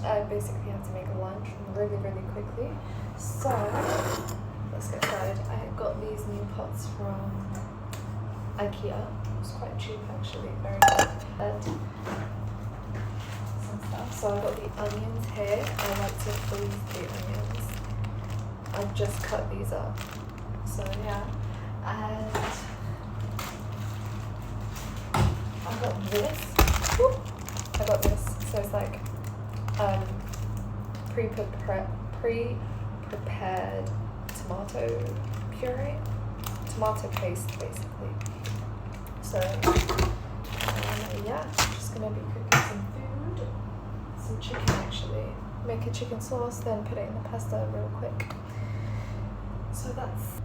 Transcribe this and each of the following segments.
I basically have to make lunch really, really quickly. So let's get started. I got these new pots from IKEA. It was quite cheap actually, very good. And some stuff. So I got the onions here. I like to freeze the onions. I've just cut these up. So yeah. And I got this. I got this. So it's like pre-prepared tomato puree, tomato paste basically. So yeah, I'm just gonna be cooking some food, some chicken actually. Make a chicken sauce, then put it in the pasta real quick. So that's.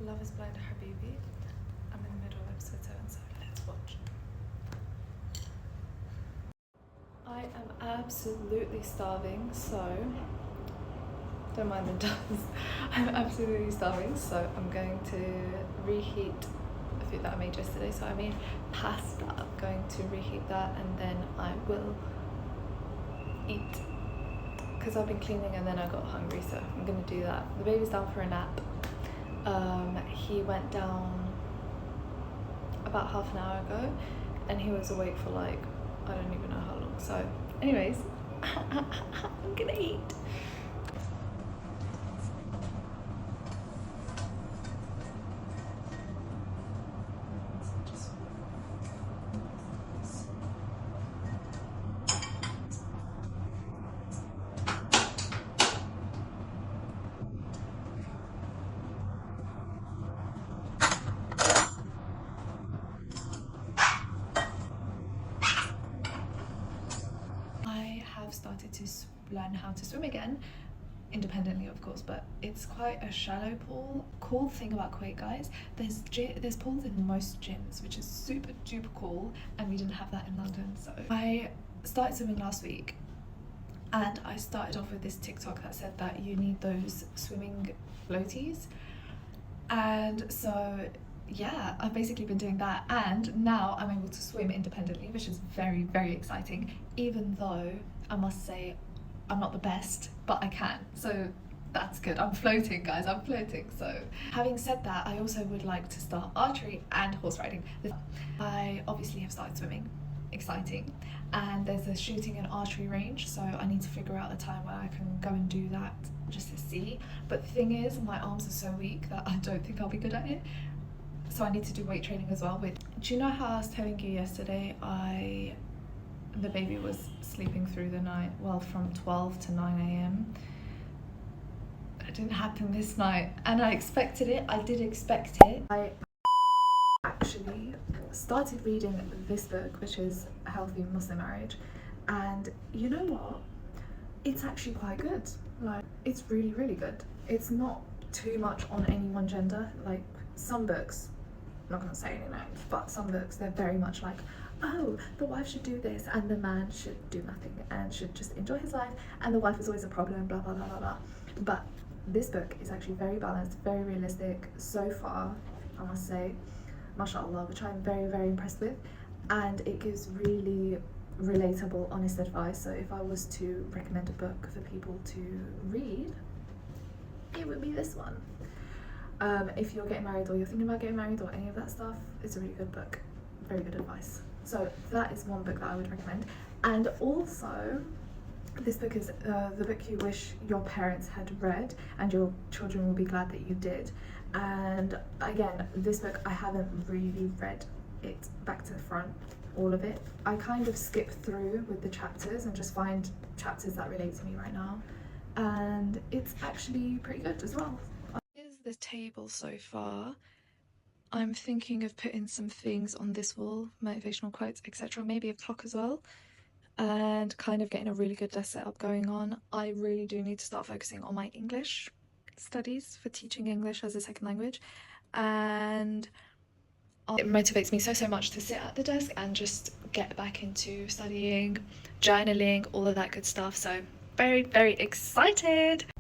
Love is Blind Habibi. I'm in the middle of episode 7, so let's watch. I am absolutely starving, so don't mind the dust. I'm absolutely starving, so I'm going to reheat the food that I made yesterday. So I made pasta. I'm going to reheat that and then I will eat, because I've been cleaning and then I got hungry, so I'm gonna do that. The baby's down for a nap. He went down about half an hour ago and he was awake for like, I don't even know how long. So anyways, I'm gonna eat. Started to learn how to swim again, independently of course, but it's quite a shallow pool. Cool thing about Kuwait, guys, there's pools in most gyms, which is super duper cool, and we didn't have that in London. So I started swimming last week and I started off with this TikTok that said that you need those swimming floaties, and so yeah, I've basically been doing that, and now I'm able to swim independently, which is very, very exciting, even though I must say I'm not the best, but I can, so that's good. I'm floating, guys, I'm floating. So having said that, I also would like to start archery and horse riding. I obviously have started swimming, exciting, and there's a shooting and archery range, so I need to figure out a time where I can go and do that just to see. But the thing is, my arms are so weak that I don't think I'll be good at it, so I need to do weight training as well. Do you know how I was telling you yesterday the baby was sleeping through the night, well, from 12 to 9 a.m. It didn't happen this night, and I expected it. I did expect it. I actually started reading this book, which is Healthy Muslim Marriage, and you know what? It's actually quite good. Like, it's really, really good. It's not too much on any one gender. Like, some books, I'm not gonna say any names, but some books, they're very much like, oh, the wife should do this and the man should do nothing and should just enjoy his life, and the wife is always a problem, blah blah blah blah blah. But this book is actually very balanced, very realistic so far, I must say, mashallah, which I'm very, very impressed with, and it gives really relatable, honest advice. So if I was to recommend a book for people to read, it would be this one. If you're getting married or you're thinking about getting married or any of that stuff, it's a really good book, very good advice. So that is one book that I would recommend. And also, this book is the book you wish your parents had read, and your children will be glad that you did. And again, this book, I haven't really read it back to the front, all of it. I kind of skip through with the chapters and just find chapters that relate to me right now, and it's actually pretty good as well. Here's the table so far. I'm thinking of putting some things on this wall, motivational quotes, etc., maybe a clock as well, and kind of getting a really good desk setup going on. I really do need to start focusing on my English studies for teaching English as a second language, and it motivates me so much to sit at the desk and just get back into studying, journaling, all of that good stuff. So very, very excited.